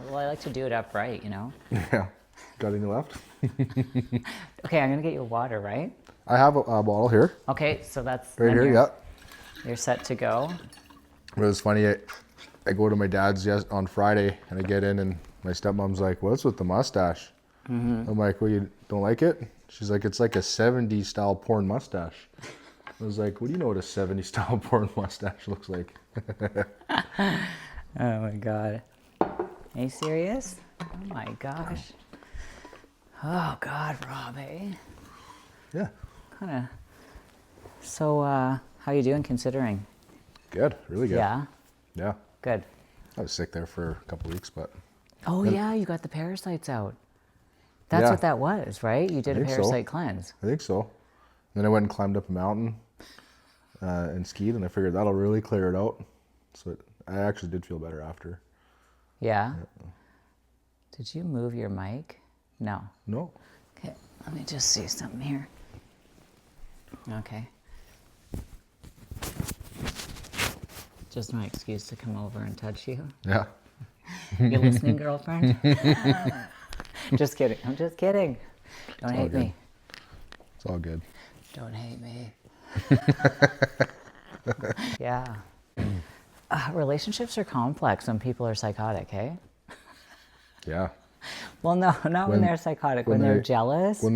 Well, I like to do it upright, you know? Yeah. Got any left? Okay, I'm gonna get you water, right? I have a bottle here. Okay, so that's Right then here, yeah. you're set to go. It was funny. I go to my dad's on Friday, and I get in, and my stepmom's like, "What's with the mustache?" I'm like, "Well, you don't like it?" She's like, "It's like a '70s style porn mustache." I was like, "What do you know what a '70s style porn mustache looks like?" Oh my god. Are you serious? Oh my gosh. Oh god, Rob, eh? Yeah. Kinda. So, how you doing considering? Good. Really good. Yeah? Yeah. Good. I was sick there for a couple of weeks, but Oh then, yeah, you got the parasites out. That's yeah, what that was, right? You I did a think parasite so. cleanse. I think so. Then I went and climbed up a mountain and skied, and I figured that'll really clear it out. So I actually did feel better after. Yeah? Did you move your mic? No. No. Okay, let me just see something here. Okay. Just my excuse to come over and touch you. Yeah. You listening, girlfriend? Just kidding. I'm just kidding. Don't hate me. It's all good. Don't hate me. Yeah. Relationships are complex when people are psychotic, hey? Yeah. Well, no, not when they're psychotic. When they're jealous. When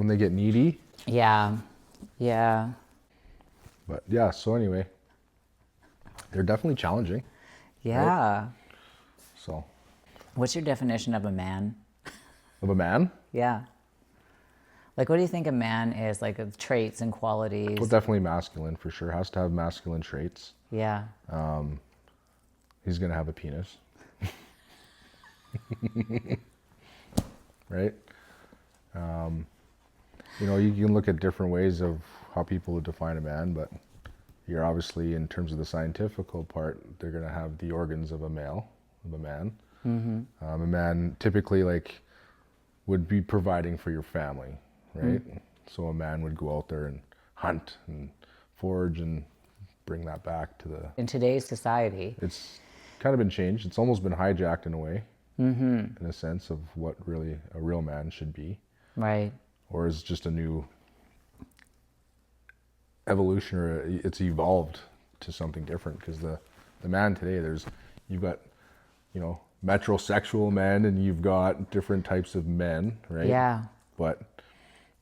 they get needy. Yeah. Yeah. But yeah. So anyway, they're definitely challenging. Yeah. Right? So. What's your definition of a man? Of a man? Yeah. Like, what do you think a man is? Like, traits and qualities? Well, definitely masculine for sure. Has to have masculine traits. Yeah. He's gonna have a penis. Right? You can look at different ways of how people would define a man, but you're obviously, in terms of the scientific part, they're gonna have the organs of a male, of a man. A man typically would be providing for your family, right? So a man would go out there and hunt and forage and bring that back to the... In today's society. It's kind of been changed. It's almost been hijacked in a way, in a sense of what really a real man should be. Right. Or is just a new evolution, or it's evolved to something different, because the man today, you've got, metrosexual men, and you've got different types of men, right? Yeah. But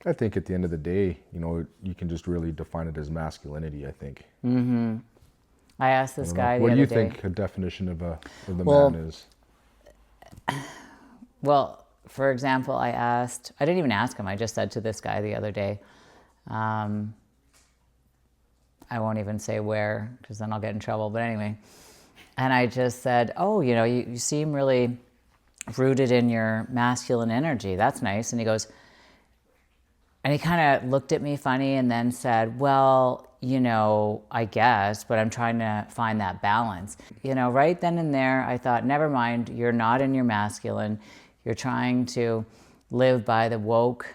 I think at the end of the day, you can just really define it as masculinity, I think. I asked this guy the What other do you day. think a definition of the man is? Well, for example, I didn't even ask him. I just said to this guy the other day, I won't even say where, because then I'll get in trouble. But anyway, and I just said, oh, you seem really rooted in your masculine energy. That's nice. And he goes, and he kind of looked at me funny and then said, well, I guess, but I'm trying to find that balance. Right then and there, I thought, never mind, you're not in your masculine. You're trying to live by the woke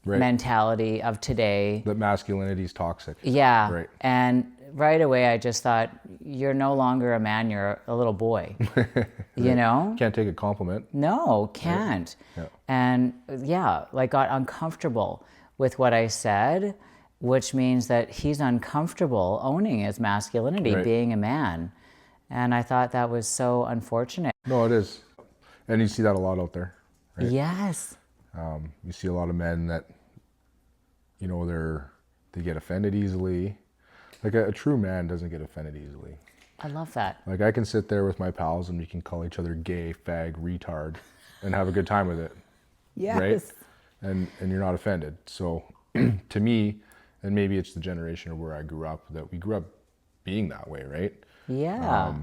mentality of today. That masculinity is toxic. Yeah. Right. And right away, I just thought, you're no longer a man, you're a little boy. Can't take a compliment. No, can't. Yeah. And got uncomfortable with what I said, which means that he's uncomfortable owning his masculinity, being a man. And I thought that was so unfortunate. No, it is. And you see that a lot out there, right? Yes. You see a lot of men that, they get offended easily. Like a true man doesn't get offended easily. I love that. Like I can sit there with my pals and we can call each other gay, fag, retard, and have a good time with it. Yes. Right? And you're not offended. So to me, and maybe it's the generation of where I grew up, that we grew up being that way, right? Yeah.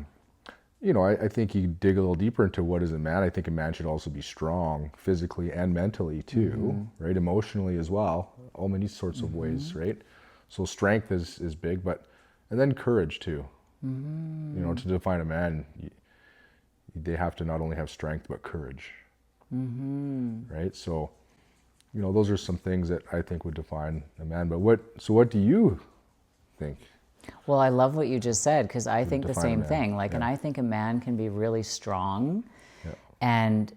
I think you dig a little deeper into what is a man. I think a man should also be strong physically and mentally too, right? Emotionally as well, all many sorts of ways, right? So strength is big, and then courage too. To define a man, they have to not only have strength, but courage, right? So, those are some things that I think would define a man. But what do you think? Well, I love what you just said, because I think the define a same man. thing. And I think a man can be really strong and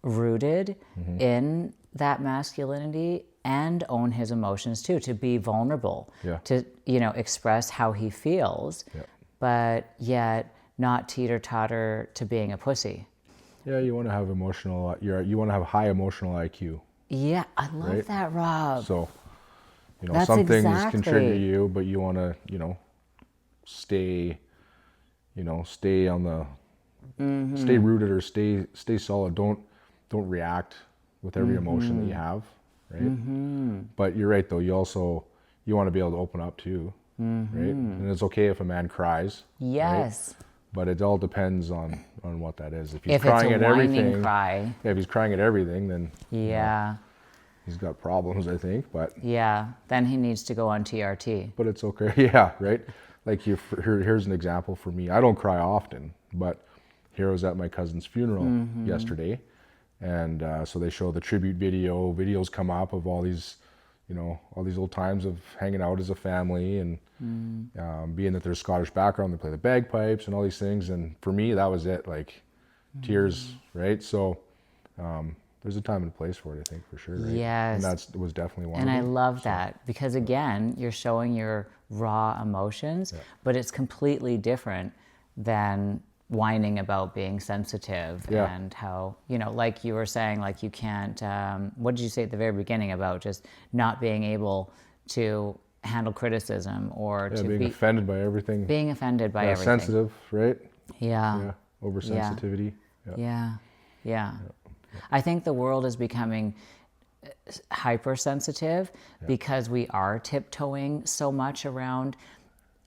rooted Mm-hmm. in that masculinity, and own his emotions too, to be vulnerable, Yeah. to, express how he feels, Yeah. but yet not teeter-totter to being a pussy. Yeah, you want to have you want to have high emotional IQ, Yeah, I love right? that, Rob. So, That's some things can trigger exactly. you, but you want to, stay, stay on the, stay rooted or stay solid. Don't react with every emotion that you have, right? But you're right though. You want to be able to open up too, right? And it's okay if a man cries, right? Yes. But it all depends on what that is. If he's If it's crying a at whining everything, cry. yeah, if he's crying at everything, then Yeah. he's got problems, I think. But Yeah. Then he needs to go on TRT. it's okay. Yeah, right. Like here's an example for me. I don't cry often, but here I was at my cousin's funeral yesterday, and so they show the tribute videos come up of all these, all these old times of hanging out as a family, and being that there's Scottish background, they play the bagpipes and all these things, and for me that was it, like tears, right? So there's a time and a place for it, I think, for sure, right? Yes. And that was definitely one And of I them. love that, because again, you're showing your raw emotions, but it's completely different than whining about being sensitive. Yeah. And how, like you were saying, like you can't, what did you say at the very beginning about just not being able to handle criticism, or Yeah, to being be offended by everything. being offended by everything. Sensitive, right? Yeah. Yeah, oversensitivity. Yeah. Yeah. I think the world is becoming hypersensitive because we are tiptoeing so much around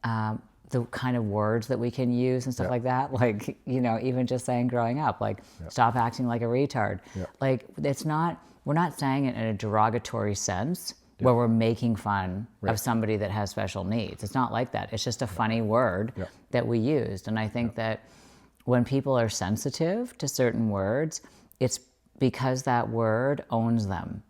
the kind of words that we can use and stuff like that. Like, even just saying growing up, like, stop acting like a retard. Like, we're not saying it in a derogatory sense where we're making fun of somebody that has special needs. It's not like that. It's just a funny word that we used. And I think that when people are sensitive to certain words, it's because that word owns them.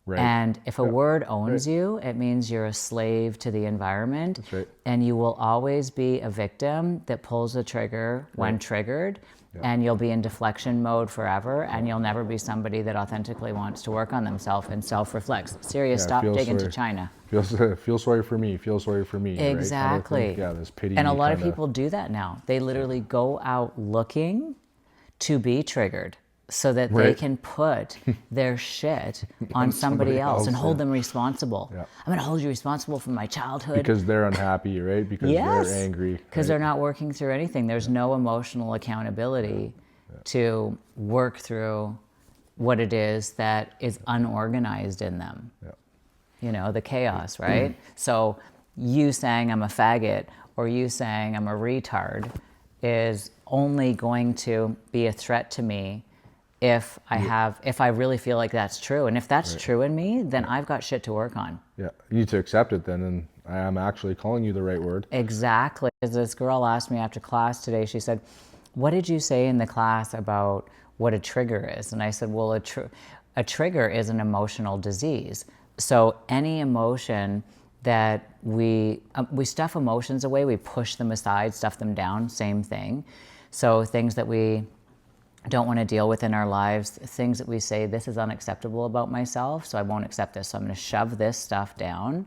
Right. And if a word owns you, it means you're a slave to the environment. That's right. And you will always be a victim that pulls the trigger when triggered. And you'll be in deflection mode forever. And you'll never be somebody that authentically wants to work on themselves and self-reflects. Serious, Yeah, stop feel digging to sorry. China. Feel sorry for me. Feel sorry for me. Exactly. Right? Kind of thing. Yeah, this pity. And a lot of kinda- people do that now. They literally go out looking to be triggered so that they Right. can put their shit on somebody else and hold them responsible. Yeah. I'm going to hold you responsible for my childhood. because they're unhappy, right? Because Yes. they're angry. Because right? they're not working through anything. There's no emotional accountability to work through what it is that is unorganized in them. Yeah. The chaos, right? So you saying I'm a faggot or you saying I'm a retard is only going to be a threat to me if I really feel like that's true. And if that's true in me, then I've got shit to work on. Yeah, you need to accept it then, and I am actually calling you the right word. Exactly. This girl asked me after class today, she said, what did you say in the class about what a trigger is? And I said, well, a trigger is an emotional disease. So any emotion that we stuff emotions away, we push them aside, stuff them down, same thing. So things that we don't want to deal with in our lives, things that we say, this is unacceptable about myself, so I won't accept this, so I'm going to shove this stuff down.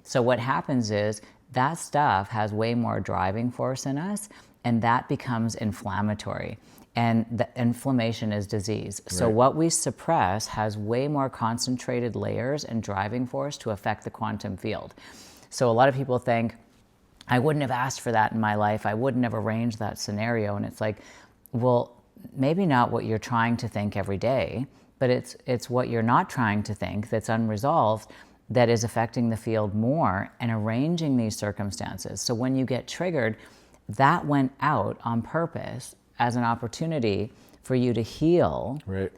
So what happens is that stuff has way more driving force in us, and that becomes inflammatory. And the inflammation is disease. So Right. what we suppress has way more concentrated layers and driving force to affect the quantum field. So a lot of people think, I wouldn't have asked for that in my life. I wouldn't have arranged that scenario. And it's like, well, maybe not what you're trying to think every day, but it's what you're not trying to think that's unresolved that is affecting the field more and arranging these circumstances. So when you get triggered, that went out on purpose as an opportunity for you to heal Right.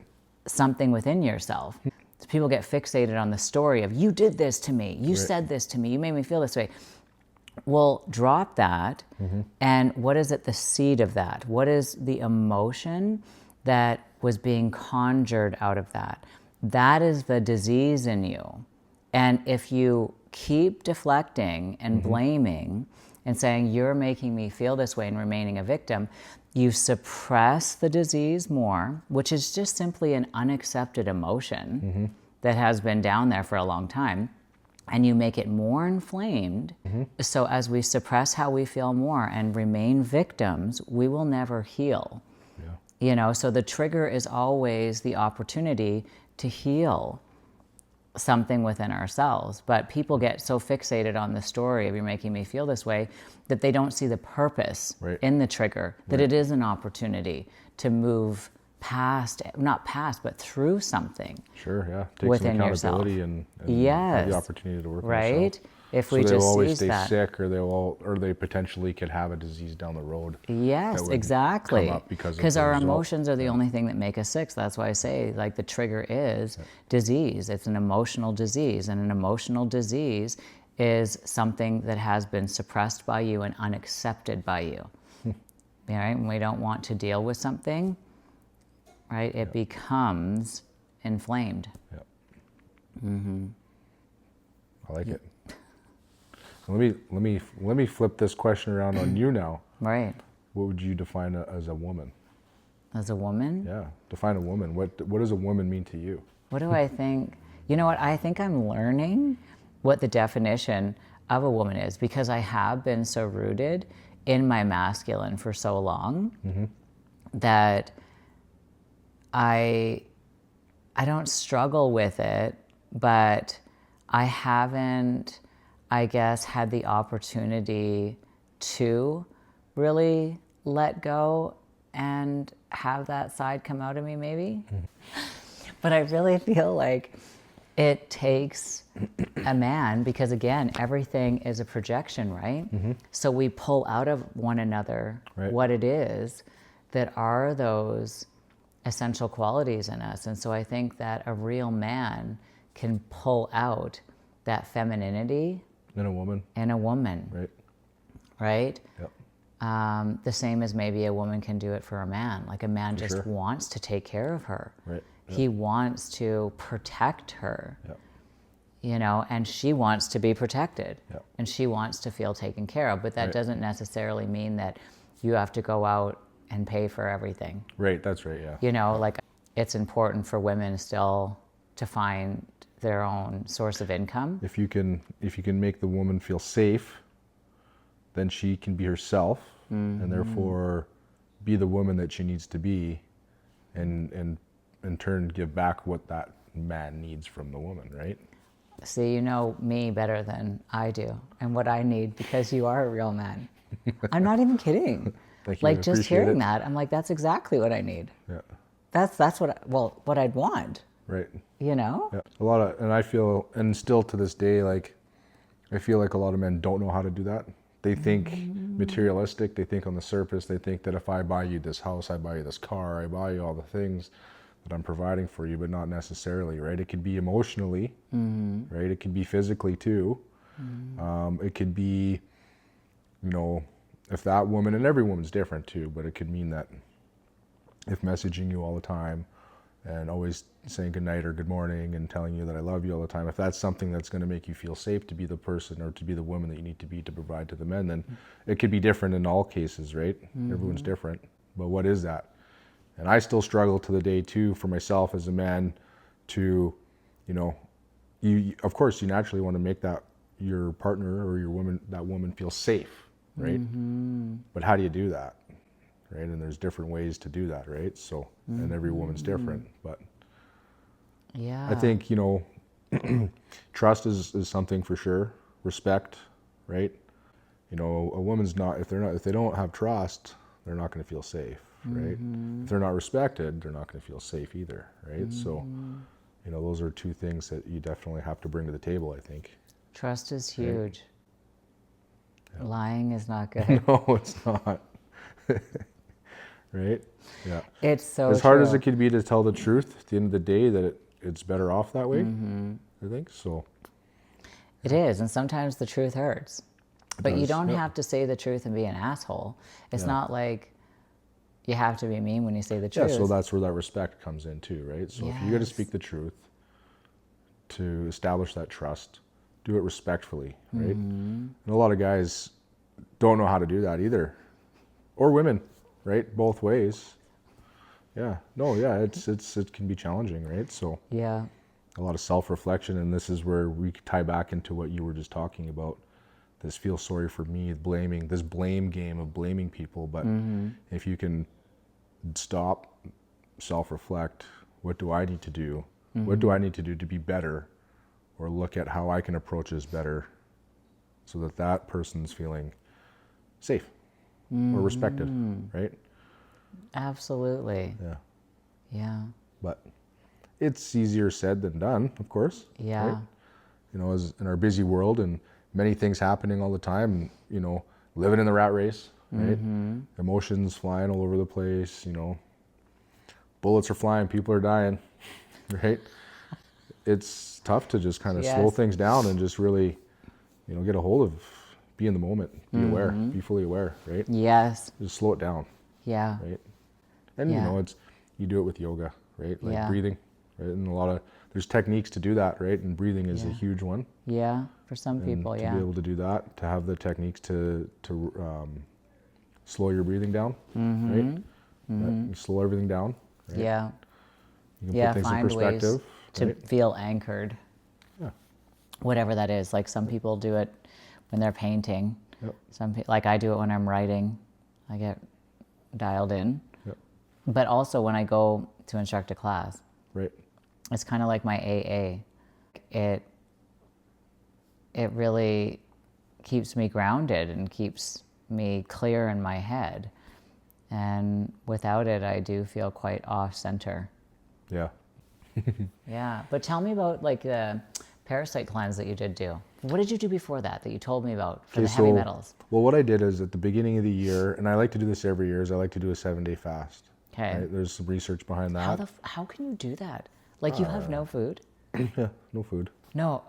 something within yourself. So people get fixated on the story of, you did this to me, you said this to me, you made me feel this way. Well, drop that. And what is at the seed of that? What is the emotion that was being conjured out of that? That is the disease in you. And if you keep deflecting and blaming and saying, you're making me feel this way and remaining a victim, you suppress the disease more, which is just simply an unaccepted emotion that has been down there for a long time, and you make it more inflamed. So as we suppress how we feel more and remain victims, we will never heal. So the trigger is always the opportunity to heal something within ourselves. But people get so fixated on the story of "you're making me feel this way" that they don't see the purpose in the trigger, that it is an opportunity to move past, not past, but through something. Sure, yeah. Take within some yourself. accountability and Yes. have the opportunity to work on Right? yourself. If So we they just will always seize stay that. sick, or they potentially could have a disease down the road. Yes, that would exactly. come up because of the our result. emotions are the only thing that make us sick. So that's why I say, like, the trigger is disease. It's an emotional disease, and an emotional disease is something that has been suppressed by you and unaccepted by you. Right? When we don't want to deal with something, right, it becomes inflamed. I like it. Let me flip this question around on you now. Right. What would you define as a woman? As a woman, Yeah, define a woman. What does a woman mean to you? what do I think? You know what? I think I'm learning what the definition of a woman is, because I have been so rooted in my masculine for so long that I don't struggle with it, but I haven't, I guess, had the opportunity to really let go and have that side come out of me, maybe. But I really feel like it takes a man, because again, everything is a projection, right? So we pull out of one another what it is that are those essential qualities in us. And so I think that a real man can pull out that femininity In a woman. in a woman, Right. right? Yep. The same as maybe a woman can do it for a man. Like, a man just sure. wants to take care of her. Right. Yep. He wants to protect her, Yep. and she wants to be protected, Yep. and she wants to feel taken care of. But that doesn't necessarily mean that you have to go out and pay for everything. Right. That's right. Yeah. Like, it's important for women still to find their own source of income. If you can make the woman feel safe, then she can be herself, and therefore be the woman that she needs to be, and in turn give back what that man needs from the woman, right? See, you know me better than I do, and what I need, because you are a real man. I'm not even kidding. Thank you. Like, I just appreciate hearing it. that, I'm like, that's exactly what I need. Yeah. That's what I'd want. Right. Yeah. A lot of, and I feel, and still to this day, like, I feel like a lot of men don't know how to do that. They think materialistic. They think on the surface. They think that if I buy you this house, I buy you this car, I buy you all the things that I'm providing for you, but not necessarily, right? It could be emotionally, right? It could be physically too. It could be, if that woman, and every woman's different too, but it could mean that if messaging you all the time and always saying good night or good morning and telling you that I love you all the time, if that's something that's going to make you feel safe to be the person or to be the woman that you need to be to provide to the men, then it could be different in all cases, right? Everyone's different. But what is that? And I still struggle to the day too for myself as a man to, you of course you naturally want to make that your partner or your woman, that woman feel safe, right? But how do you do that? Right? And there's different ways to do that, right? So, and every woman's different, but Yeah. I think, trust is something for sure. Respect, right? A woman's not, if they don't have trust, they're not going to feel safe, right? If they're not respected, they're not going to feel safe either, right? So, those are two things that you definitely have to bring to the table, I think. Trust is huge. Lying is not good. No, it's not. Right? Yeah. It's so as hard true. as it could be to tell the truth, at the end of the day, that it's better off that way. I think so. It is, and sometimes the truth hurts. But you does, don't yeah. have to say the truth and be an asshole. It's not like you have to be mean when you say the truth. Yeah, so that's where that respect comes in too, right? So if you're going to Yes. speak the truth to establish that trust, do it respectfully, right? And a lot of guys don't know how to do that either, or women. right? Both ways. Yeah. No, yeah, it can be challenging, right? So Yeah. a lot of self-reflection, and this is where we tie back into what you were just talking about. This feel sorry for me, blaming, this blame game of blaming people. But if you can stop, self-reflect, what do I need to do? What do I need to do to be better? Or look at how I can approach this better so that that person's feeling safe or respected, right? Absolutely. Yeah. Yeah. But it's easier said than done, of course. Yeah. Right? You know, as in our busy world and many things happening all the time, you know, living in the rat race, right? Emotions flying all over the place, you know, bullets are flying, people are dying, right? It's tough to just kind of slow Yes. things down and just really, you know, get a hold of, be in the moment, be aware, be fully aware, right? Yes. Just slow it down, Yeah. right? And you Yeah. know, you do it with yoga, right? Like Yeah. breathing, right? And there's techniques to do that, right? And breathing is a Yeah. huge one. Yeah. For some And people, to yeah. be able to do that, to have the techniques to slow your breathing down, right? You slow everything down, right? Yeah. You can Yeah. put things in Find ways perspective, to right? feel anchored, Yeah. whatever that is. Like some people do it when they're painting. Yep. Like I do it when I'm writing. I get dialed in. Yep. But also when I go to instruct a class, Right. it's kind of like my AA. It really keeps me grounded and keeps me clear in my head. And without it, I do feel quite off center. Yeah. Yeah. But tell me about like the parasite cleanse that you did do. What did you do before that you told me about for the heavy metals? Well, what I did is at the beginning of the year, and I like to do this every year, is I like to do a 7-day fast. Okay. Right? There's some research behind that. How can you do that? Like you have no food? Yeah, no food. No,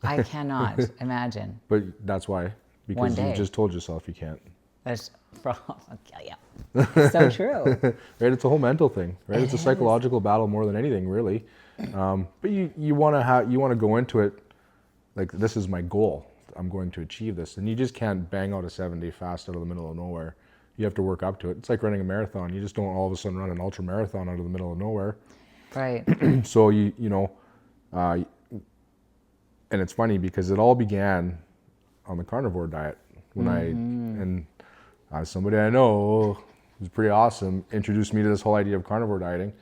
I cannot imagine. But that's why, because One you day. just told yourself you can't. That's yeah. So true. Right? It's a whole mental thing, right? It It's a is. psychological battle more than anything, really. But you want to go into it like, this is my goal. I'm going to achieve this, and you just can't bang out a 7-day fast out of the middle of nowhere. You have to work up to it. It's like running a marathon. You just don't all of a sudden run an ultra marathon out of the middle of nowhere. Right. So you know, and it's funny because it all began on the carnivore diet when somebody I know who's pretty awesome introduced me to this whole idea of carnivore dieting,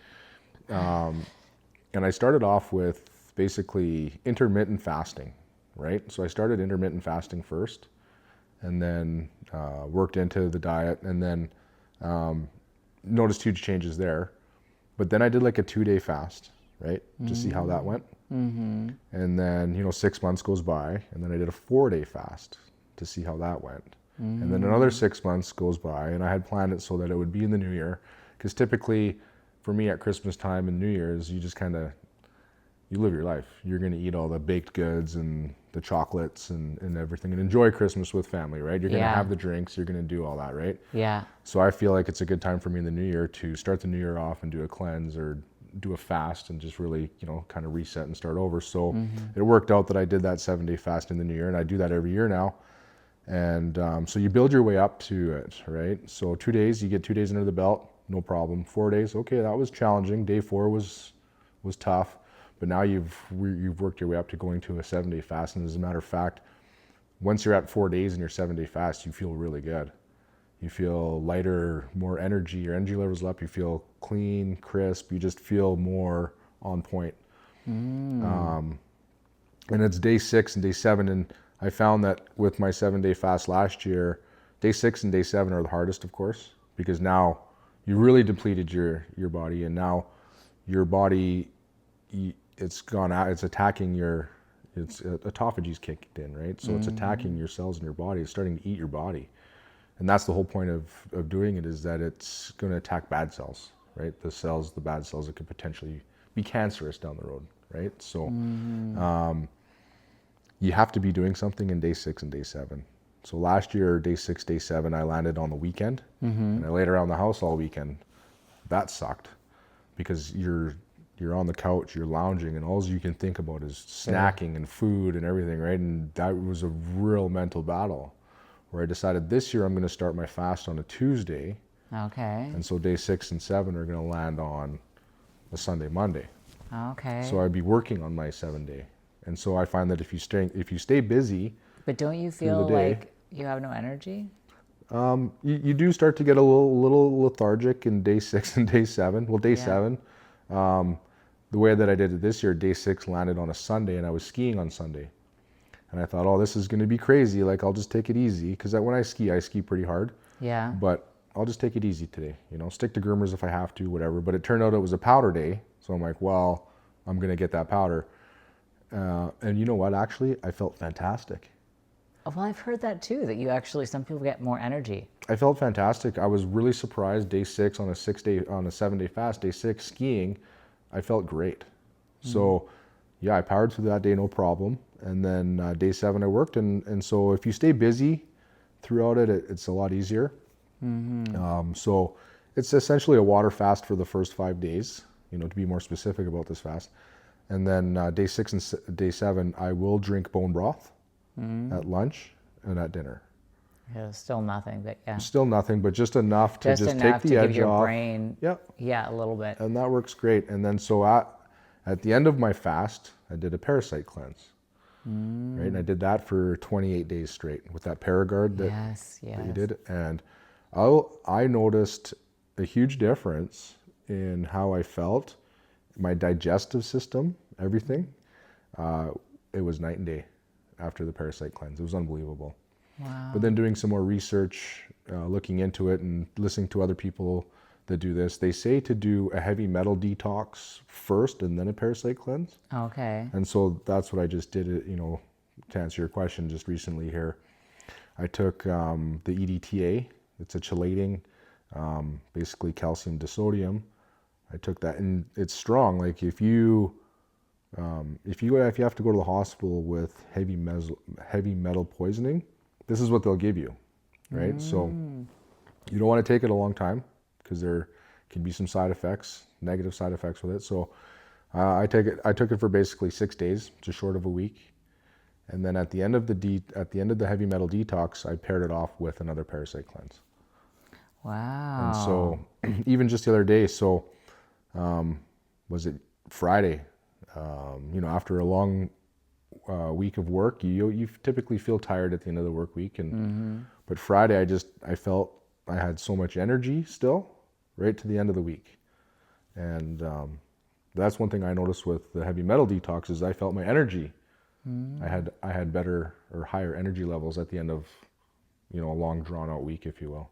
and I started off with basically intermittent fasting, right? So I started intermittent fasting first, and then worked into the diet, and then noticed huge changes there. But then I did like a 2-day fast, right, to see how that went. And then, you know, 6 months goes by, and then I did a 4-day fast to see how that went. And then another 6 months goes by, and I had planned it so that it would be in the new year, because typically for me at Christmas time and New Year's, you just kind of, you live your life. You're going to eat all the baked goods and the chocolates and everything, and enjoy Christmas with family, right? You're going to Yeah. have the drinks, you're going to do all that, right? Yeah. So I feel like it's a good time for me in the new year to start the new year off and do a cleanse or do a fast and just really, you know, kind of reset and start over. So it worked out that I did that 7-day fast in the new year, and I do that every year now. And so you build your way up to it, right? So 2 days, you get 2 days under the belt, no problem. 4 days, okay, that was challenging. Day 4 was tough, but now you've worked your way up to going to a 7-day fast. And as a matter of fact, once you're at 4 days in your 7-day fast, you feel really good. You feel lighter, more energy, your energy levels up, you feel clean, crisp, you just feel more on point. And it's day 6 and day 7, and I found that with my 7-day fast last year, day 6 and day 7 are the hardest, of course, because now you really depleted your body, and now your body, it's gone out, it's attacking it's autophagy's kicked in, right? So it's attacking your cells in your body, it's starting to eat your body. And that's the whole point of doing it, is that it's going to attack bad cells, right? The bad cells that could potentially be cancerous down the road, right? So you have to be doing something in day 6 and day 7. So last year, day 6, day 7, I landed on the weekend, and I laid around the house all weekend. That sucked, because you're on the couch, you're lounging, and all you can think about is snacking and food and everything, right? And that was a real mental battle, where I decided this year I'm going to start my fast on a Tuesday, Okay. And so day 6 and 7 are going to land on a Sunday, Monday. Okay. So I'd be working on my 7-day. And so I find that if you stay busy But don't you through the feel day, like you have no energy? you do start to get a little lethargic in day 6 and day 7. Well, day Yeah. 7, the way that I did it this year, day 6 landed on a Sunday, and I was skiing on Sunday. And I thought, oh, this is going to be crazy. Like, I'll just take it easy. Because when I ski pretty hard. Yeah. But I'll just take it easy today. You know, stick to groomers if I have to, whatever. But it turned out it was a powder day. So I'm like, well, I'm going to get that powder. And you know what? Actually, I felt fantastic. Well, I've heard that too, that some people get more energy. I felt fantastic. I was really surprised. Day 6 on a 7-day fast, day 6 skiing, I felt great. So yeah, I powered through that day, no problem. And then day 7 I worked. And so if you stay busy throughout it, it's a lot easier. So it's essentially a water fast for the first 5 days, you know, to be more specific about this fast. And then day 6 and day 7, I will drink bone broth at lunch and at dinner. Yeah, still nothing, but yeah. Still nothing, but just enough to Just just enough take the to give edge your off. brain, Yep. yeah, a little bit. And that works great. And then so at the end of my fast, I did a parasite cleanse. Right? And I did that for 28 days straight with that Paragard that you did. And I noticed a huge difference in how I felt, my digestive system, everything. It was night and day after the parasite cleanse. It was unbelievable. Wow. But then doing some more research, looking into it and listening to other people that do this, they say to do a heavy metal detox first and then a parasite cleanse. Okay. And so that's what I just did, you know, to answer your question just recently here. I took the EDTA. It's a chelating, basically calcium disodium. I took that, and it's strong. Like if you have to go to the hospital with heavy metal poisoning, this is what they'll give you, right? So you don't want to take it a long time because there can be some side effects, negative side effects with it. So I took it for basically 6 days, just short of a week. And then at the end of the heavy metal detox, I paired it off with another parasite cleanse. Wow. And so even just the other day, so was it Friday? You know, after a long week of work, you typically feel tired at the end of the work week. And but Friday, I felt I had so much energy still, right to the end of the week. And that's one thing I noticed with the heavy metal detox is I felt my energy. I had better or higher energy levels at the end of, you know, a long drawn out week, if you will.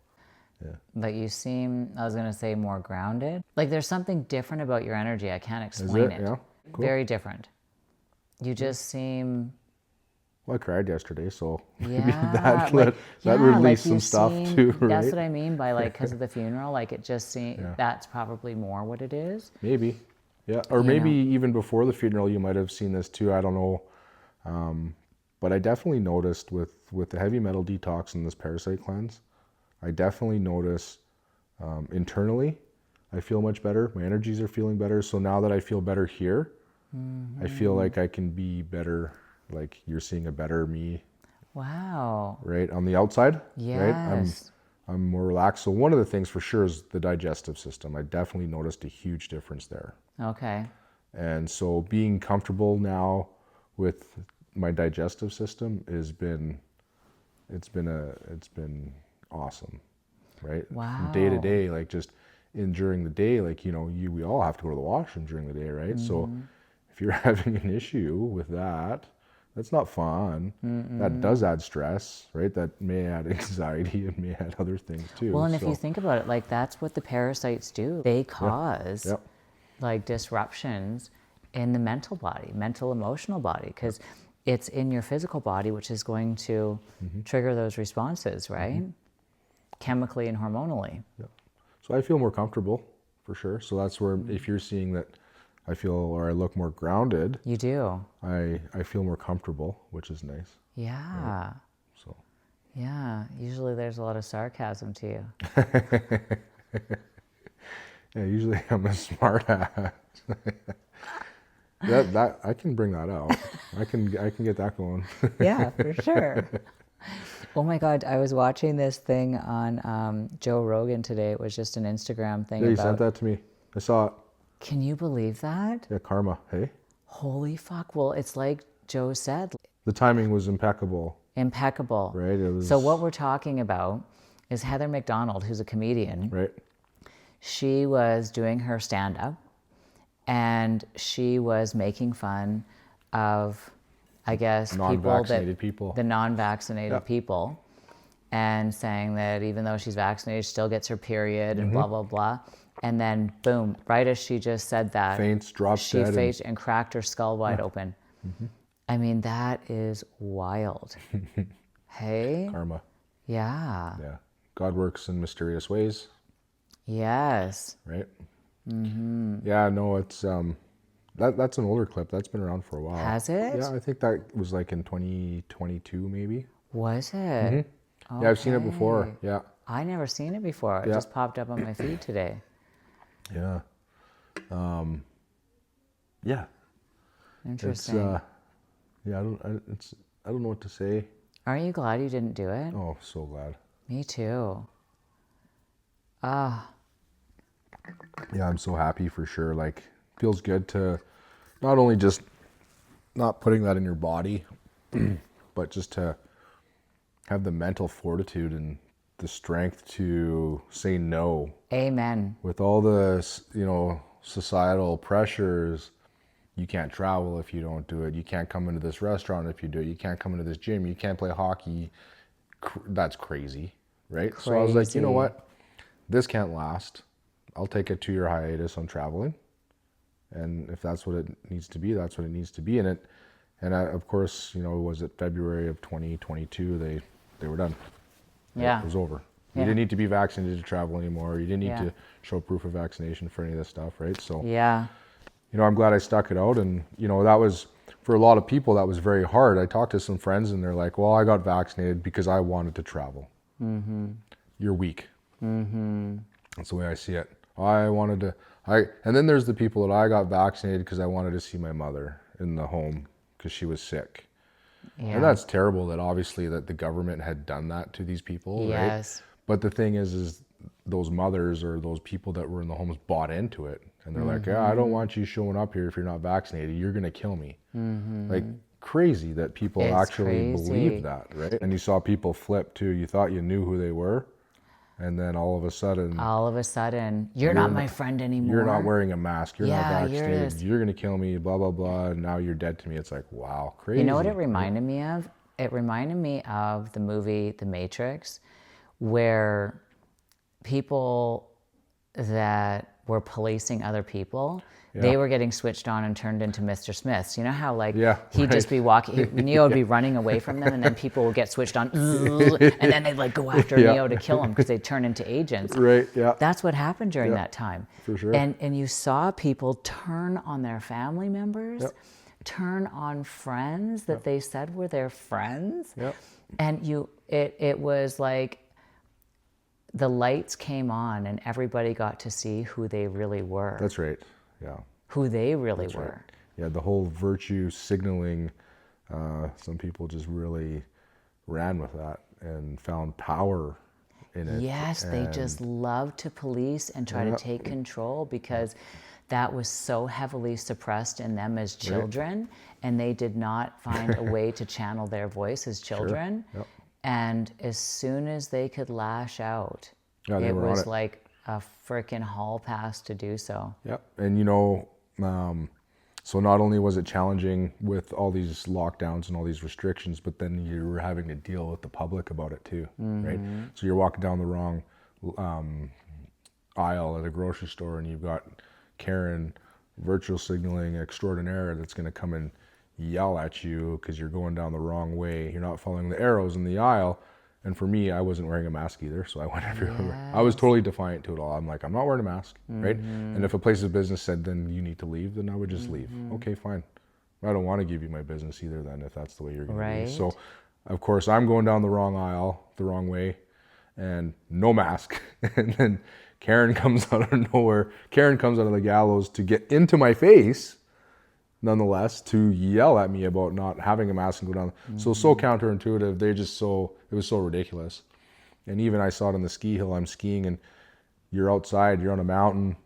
Yeah. But you seem, I was going to say, more grounded. Like there's something different about your energy. I can't explain it. Yeah. Cool. Very different. You just seem... Well, I cried yesterday, so maybe Yeah, that released some stuff too, right? That's what I mean by like, because of the funeral, like it just seems, that's probably more what it is. Maybe, yeah. Or maybe even before the funeral, you might have seen this too, I don't know. But I definitely noticed with the heavy metal detox and this parasite cleanse, I definitely notice internally, I feel much better. My energies are feeling better. So now that I feel better here, I feel like I can be better. Like you're seeing a better me. Wow. Right on the outside. Yes. Right. I'm more relaxed. So one of the things for sure is the digestive system. I definitely noticed a huge difference there. Okay. And so being comfortable now with my digestive system it's been awesome. Right. Wow. From day to day, like just during the day, like, you know, we all have to go to the washroom during the day, right? So if you're having an issue with that, that's not fun. That does add stress, right? That may add anxiety and may add other things too. Well, and if you think about it, like that's what the parasites do. They cause like disruptions in the mental body, mental emotional body, because it's in your physical body, which is going to trigger those responses, right? Chemically and hormonally. Yep. So I feel more comfortable for sure. So that's where if you're seeing that I feel or I look more grounded. You do. I feel more comfortable, which is nice. Yeah. Right? So. Yeah. Usually there's a lot of sarcasm to you. Yeah. Usually I'm a smart ass. that I can bring that out. I can get that going. Yeah, for sure. Oh my God, I was watching this thing on Joe Rogan today. It was just an Instagram thing Yeah, you about. sent that to me. I saw it. Can you believe that? Yeah, karma. Hey, Holy fuck. Well, it's like Joe said, the timing was impeccable, impeccable. right? It So, what was we're talking about is Heather McDonald, who's a comedian. right. She was doing her stand up and she was making fun of, I guess, Non-vaccinated people. the non-vaccinated Yeah. people, and saying that even though she's vaccinated, she still gets her period and blah, blah, blah. And then boom, right as she just said that, Faints, drops she dead, fainted and cracked her skull wide open. I mean, that is wild. Hey? karma. Yeah. Yeah, God works in mysterious ways, Yes. right? Yeah, no, it's that's an older clip. That's been around for a while. Has it? Yeah, I think that was like in 2022 maybe. Was it? Yeah, I've seen it before. Okay. Yeah, I never seen it before. It Yeah. just popped up on my feed today. yeah, yeah. It's Interesting. yeah. I don't know what to say. Aren't you glad you didn't do it? Oh, so glad. Me too. Ah, Yeah, I'm so happy for sure. Like, feels good to not only just not putting that in your body, but just to have the mental fortitude and the strength to say no amen. with all the, societal pressures. You can't travel if you don't do it. You can't come into this restaurant if you do it. You can't come into this gym. You can't play hockey. That's crazy, right? So I was like, you know Crazy. what? This can't last. I'll take a 2-year hiatus on traveling. And if that's what it needs to be, that's what it needs to be. And of course, was it February of 2022, they were done. Yeah. It was over. You Yeah. didn't need to be vaccinated to travel anymore. You didn't need Yeah. to show proof of vaccination for any of this stuff, right? So, Yeah. I'm glad I stuck it out. And, that was, for a lot of people, that was very hard. I talked to some friends and they're like, well, I got vaccinated because I wanted to travel. Mm-hmm. You're weak. Mm-hmm. That's the way I see it. And then there's the people that I got vaccinated because I wanted to see my mother in the home because she was sick. Yeah. And that's terrible that obviously that the government had done that to these people, right? Yes. But the thing is those mothers or those people that were in the homes bought into it. And they're like, yeah, I don't want you showing up here if you're not vaccinated. You're going to kill me. Like, crazy that people It's actually crazy. believe that, right? And you saw people flip too. You thought you knew who they were. And then all of a sudden, you're not my friend anymore. you're not wearing a mask. You're Yeah, not you're vaccinated. just- You're going to kill me, blah, blah, blah. And now you're dead to me. It's like, wow, crazy. You know what it reminded me of? It reminded me of the movie The Matrix, where people that were policing other people, they were getting switched on and turned into Mr. Smiths. You know how he'd just be walking, Neo would be running away from them, and then people would get switched on, and then they'd go after Neo to kill him because they'd turn into agents. Right, yeah. That's what happened during that time. For sure. And you saw people turn on their family members, turn on friends that they said were their friends. Yep. And it was like the lights came on and everybody got to see who they really were. That's right. Yeah. Who they really were. Right. Yeah, the whole virtue signaling, some people just really ran with that and found power in it. Yes, they just love to police and try to take control because that was so heavily suppressed in them as children, and they did not find a way to channel their voice as children. Yep. And as soon as they could lash out, Yeah, they it were on was it. like a freaking hall pass to do so. Yep. And so not only was it challenging with all these lockdowns and all these restrictions, but then you were having to deal with the public about it too, right? So you're walking down the wrong aisle at a grocery store and you've got Karen, virtual signaling extraordinaire, that's going to come and yell at you because you're going down the wrong way. You're not following the arrows in the aisle. And for me, I wasn't wearing a mask either, so I went everywhere. I was totally defiant to it all. I'm like, I'm not wearing a mask, right? And if a place of business said, then you need to leave, then I would just leave. Okay, fine. I don't want to give you my business either then, if that's the way you're going to be. So, of course, I'm going down the wrong aisle, the wrong way, and no mask. And then Karen comes out of nowhere. Karen comes out of the gallows to get into my face nonetheless to yell at me about not having a mask and go down. So counterintuitive. It was so ridiculous. And even I saw it on the ski hill. I'm skiing and you're outside, you're on a mountain,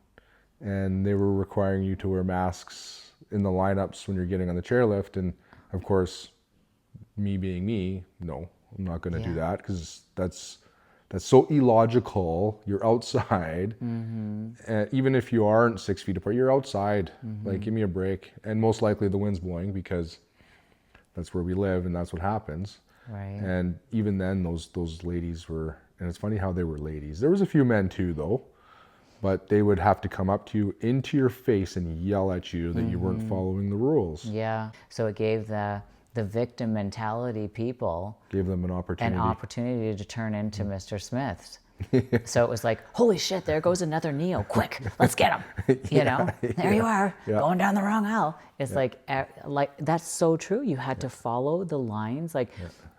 and they were requiring you to wear masks in the lineups when you're getting on the chairlift. And of course, me being me, no, I'm not going to do that because that's so illogical. You're outside, and even if you aren't 6 feet apart, you're outside. Like, give me a break. And most likely the wind's blowing because that's where we live and that's what happens. Right. And even then, those ladies were, and it's funny how they were ladies. There was a few men too, though, but they would have to come up to you into your face and yell at you that you weren't following the rules. Yeah. So it gave the victim mentality people Gave them an opportunity to turn into Mr. Smiths. So it was like, holy shit, there goes another Neo. Quick, let's get him. You know, there you are, going down the wrong aisle. It's like that's so true. You had to follow the lines. Like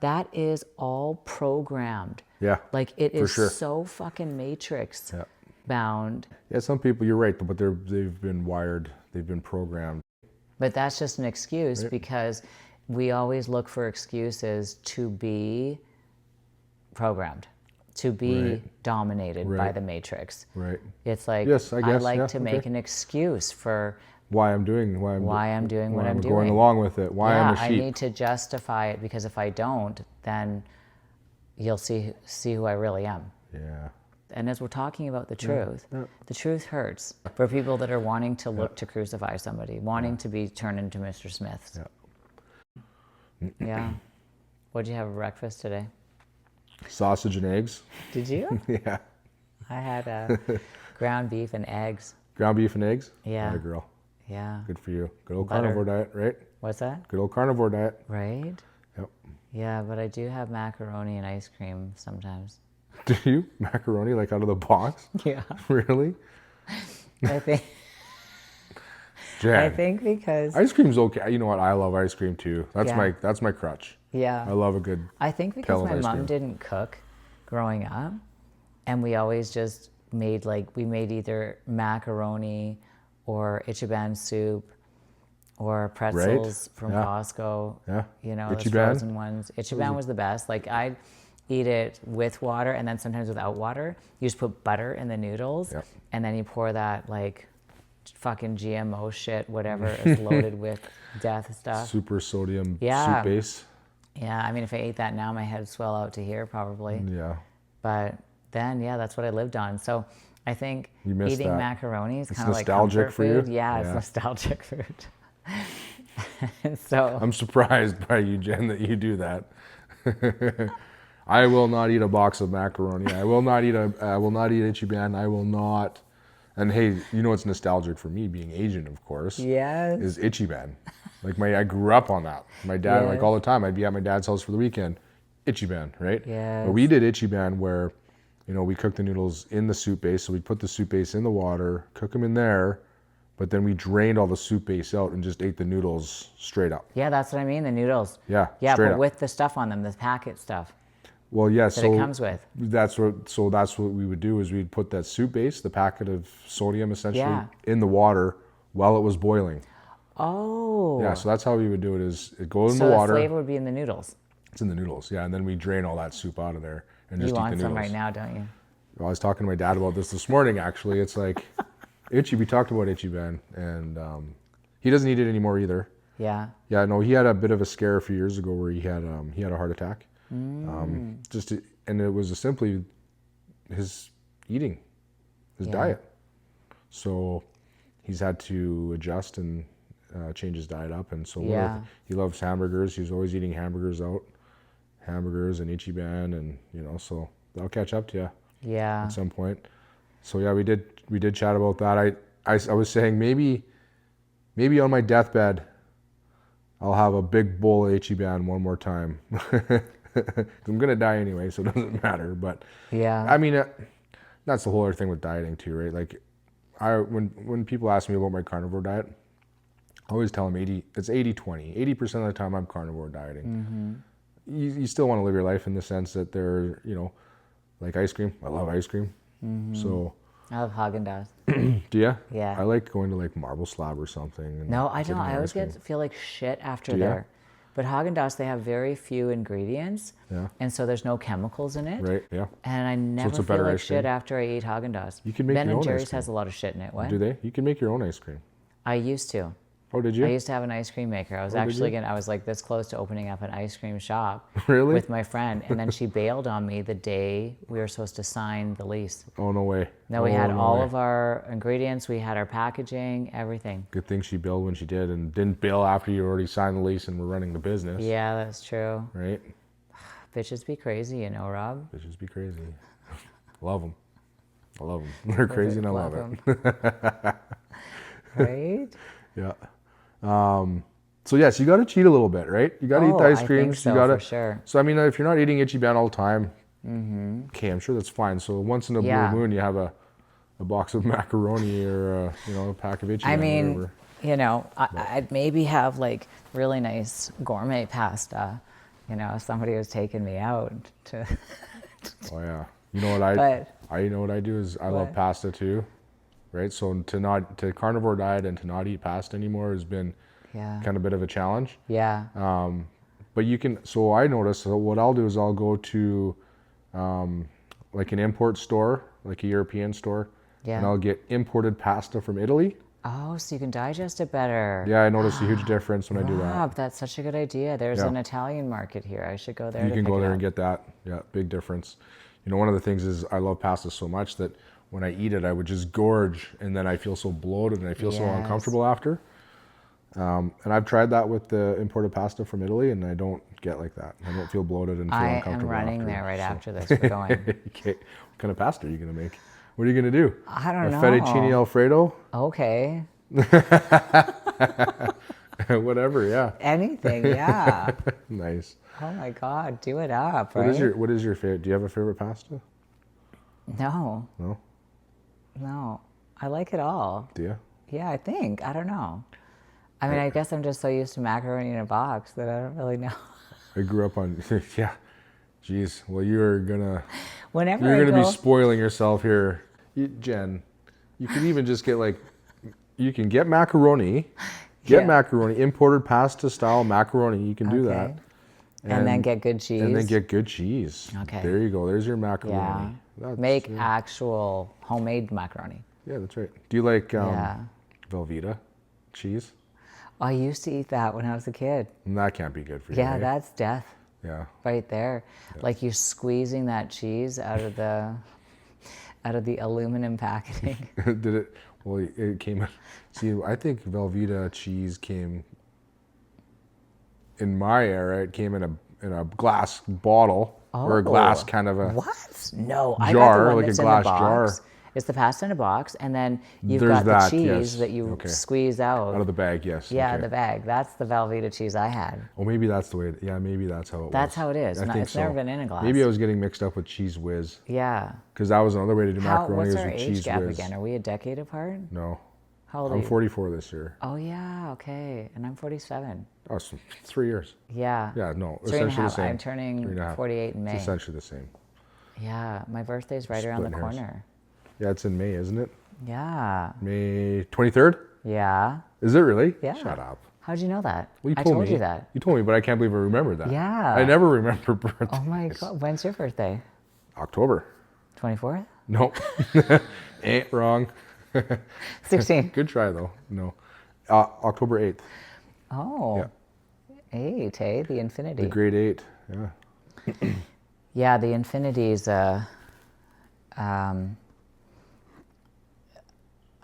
that is all programmed. Yeah. Like it is sure. so fucking matrix bound. Yeah, some people, you're right, but they've been wired, they've been programmed. But that's just an excuse because we always look for excuses to be programmed, to be dominated by the matrix. Right. It's like, yes, I guess, to make an excuse for why I'm doing what I'm doing. Going along with it, why I'm a sheep. I need to justify it because if I don't, then you'll see who I really am. Yeah. And as we're talking about the truth, the truth hurts for people that are wanting to look to crucify somebody, wanting to be turned into Mr. Smiths. Yeah. What'd you have for breakfast today? Sausage and eggs. Did you? Yeah. I had ground beef and eggs. Ground beef and eggs? Yeah. Atta girl. Yeah. Good for you. Good old Butter. carnivore diet, right? What's that? Good old carnivore diet. Right? Yep. Yeah, but I do have macaroni and ice cream sometimes. Do you? Macaroni, like out of the box? Yeah. Really? I think Jen, I think because ice cream's okay. You know what? I love ice cream too. That's my crutch. yeah. I love a good I think because pail of my ice mom cream. didn't cook growing up, and we always just made either macaroni or Ichiban soup or pretzels from Costco. Yeah. You know, those Ichiban? frozen ones. Ichiban was the best. Like I'd eat it with water and then sometimes without water. You just put butter in the noodles and then you pour that like fucking GMO shit, whatever is loaded with death stuff. Super sodium soup base. Yeah, I mean, if I ate that now, my head would swell out to here probably. Yeah. But then, that's what I lived on. So I think You missed eating that. macaroni is It's kind of like nostalgic comfort for you? food. Yeah, it's nostalgic food. And so I'm surprised by you, Jen, that you do that. I will not eat a box of macaroni. I will not eat Ichiban. I will not. And hey, you know what's nostalgic for me, being Asian, of course, yes. is Ichiban. Like I grew up on that. My dad, like all the time, I'd be at my dad's house for the weekend. Ichiban, right? Yes. But we did Ichiban where, we cooked the noodles in the soup base. So we'd put the soup base in the water, cook them in there, but then we drained all the soup base out and just ate the noodles straight up. Yeah, that's what I mean, the noodles. Yeah, Yeah, straight but up. with the stuff on them, the packet stuff Well, yeah, that it comes with. That's what we would do is we'd put that soup base, the packet of sodium essentially, in the water while it was boiling. Oh. Yeah, so that's how we would do it is it goes in So the the water. flavor would be in the noodles. It's in the noodles, yeah, and then we drain all that soup out of there and just You eat the want noodles. some right now, don't you? Well, I was talking to my dad about this morning actually. It's like we talked about Ichiban and he doesn't eat it anymore either. Yeah. Yeah, no, he had a bit of a scare a few years ago where he had a heart attack. And it was simply his eating, his diet. So he's had to adjust and change his diet up. And so he loves hamburgers. He was always eating hamburgers and Ichiban, and so I'll catch up to you Yeah. at some point. So yeah, we did chat about that. I was saying maybe on my deathbed I'll have a big bowl of Ichiban one more time. I'm gonna die anyway, so it doesn't matter. But Yeah. I mean, that's the whole other thing with dieting too, right? Like, when people ask me about my carnivore diet, I always tell them it's 80-20. 80% of the time I'm carnivore dieting. You still want to live your life in the sense that like ice cream. I love ice cream. So I love Haagen-Dazs. Do you? Yeah. I like going to like Marble Slab or something. And No, I don't. getting I ice always cream. feel like shit after Do ya? there. But Haagen-Dazs, they have very few ingredients. Yeah. And so there's no chemicals in it. Right, yeah. And I never it's a feel better like ice cream? shit after I eat Haagen-Dazs. You can make Ben your and own ice Jerry's cream. has a lot of shit in it. What? Do they? You can make your own ice cream. I used to. Oh, did you? I used to have an ice cream maker. I was did actually you? I was like this close to opening up an ice cream shop Really? with my friend. And then she bailed on me the day we were supposed to sign the lease. Oh, no way. No, we Oh, had no all way. of our ingredients. We had our packaging, everything. Good thing she bailed when she did and didn't bail after you already signed the lease and were running the business. Yeah, that's true. Right? Bitches be crazy, you know, Rob. Bitches be crazy. Love them. I love them. They're crazy and I love it. 'em. Right? Yeah. So yes, you got to cheat a little bit, right? You got to eat the ice I think creams. so, you got to. for sure. So I mean, if you're not eating Ichiban all the time, okay, I'm sure that's fine. So once in a Yeah. blue moon, you have a box of macaroni or a pack of Ichiban. I mean, whatever. you know, I'd maybe have like really nice gourmet pasta, you know, if somebody was taking me out to. Oh yeah. You know what you know what I do is I love What? pasta too, right? So to carnivore diet and to not eat pasta anymore has been Yeah. kind of a bit of a challenge. Yeah. But you can. So I noticed. So what I'll do is I'll go to like an import store, like a European store, Yeah. and I'll get imported pasta from Italy. Oh, so you can digest it better. Yeah, I noticed a huge difference when I do that. Rob, that's such a good idea. There's Yeah. an Italian market here. I should go there. You to can pick go it there up. and get that. Yeah, big difference. You know, one of the things is I love pasta so much that when I eat it, I would just gorge, and then I feel so bloated and I feel so Yes. uncomfortable after. And I've tried that with the imported pasta from Italy, and I don't get like that. I don't feel bloated and feel I uncomfortable. am running after. there right after this. We're going. Okay, what kind of pasta are you gonna make? What are you gonna do? I don't know. A fettuccine alfredo? Okay. Whatever. Yeah. Anything, yeah. Nice. Oh my God, do it up, right? What is your favorite? Do you have a favorite pasta? No, No. no. I like it all. Do you? Yeah, I think. I don't know. I mean, I guess I'm just so used to macaroni in a box that I don't really know. I grew up on. Yeah. Jeez. Well, you're gonna Whenever be I go, spoiling yourself here, Jen. You can even just get like, you can get macaroni. Get Yeah. macaroni, imported pasta style macaroni. You can do that. Okay. And then get good cheese. And then get good cheese. Okay. There you go. There's your yeah. macaroni. That's, Make actual homemade macaroni. Yeah, that's right. Do you like Yeah. Velveeta cheese? I used to eat that when I was a kid. And that can't be good for you. Yeah, right? that's death Yeah. right there. Like you squeezing that cheese out of the aluminum packaging. Did it? Well, it came. See, I think Velveeta cheese came in my era. It came in a glass bottle or a glass kind of a. What? No, I got jar, the one like a that's glass in a box. jar. It's the pasta in a box, and then you've There's got the that, cheese yes. that you Okay. squeeze out. Out of the bag, yes. Yeah, okay. the bag. That's the Velveeta cheese I had. Well, maybe that's the way. Yeah, maybe that's how it was. That's how it is. I No, think it's never so. been in a glass. Maybe I was getting mixed up with Cheese Whiz Yeah. because that was another way to do macaroni What's is our with age Cheese gap Whiz. again? Are we a decade apart? No, How old are I'm you? 44 this year. Oh yeah, okay, and I'm 47. Oh, so 3 years. Yeah. Yeah, no, 3 and a essentially the half. same. I'm turning 3.5. 48 in May. It's essentially the same. Yeah, my birthday's right around the Splitting hairs. corner. Yeah, it's in May, isn't it? Yeah. May 23rd? Yeah. Is it really? Yeah. Shut up. How'd you know that? Well, you I told told me. you that. You told me, but I can't believe I remembered that. Yeah. I never remember birthdays. Oh my God. When's your birthday? October. 24th? Nope. Wrong. 16. Good try, though. No. October 8th. Oh. Yeah. 8, eh? The infinity. The grade 8. Yeah. Yeah, the infinity is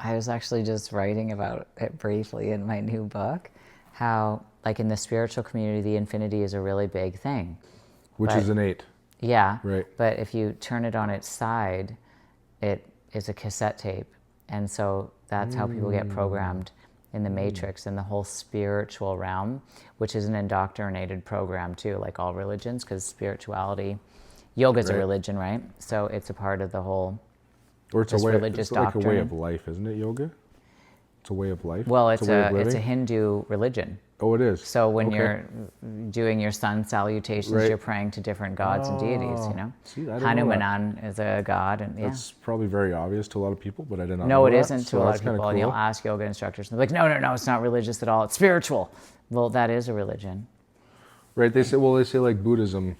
I was actually just writing about it briefly in my new book, how, like in the spiritual community, the infinity is a really big thing. Which But- is an 8. Yeah. Right. But if you turn it on its side, it is a cassette tape. And so that's how people get programmed in the matrix, in the whole spiritual realm, which is an indoctrinated program too, like all religions, because spirituality, yoga is a Right. religion, right? So it's a part of the whole. Or it's This a way. religious It's like a way doctrine. of life, isn't it? Yoga. It's a way of life. Well, a way of it's a living? Hindu religion. Oh, it is. So when Okay. you're doing your sun salutations, Right. you're praying to different gods and deities, you know. See, I didn't know that. Hanuman is a god, and yeah. That's probably very obvious to a lot of people, but I did not No, know it that. isn't to So a lot that's of kinda people, and you'll cool. ask yoga instructors, and they're like, no, it's not religious at all. It's spiritual. Well, that is a religion. Right? They say like Buddhism,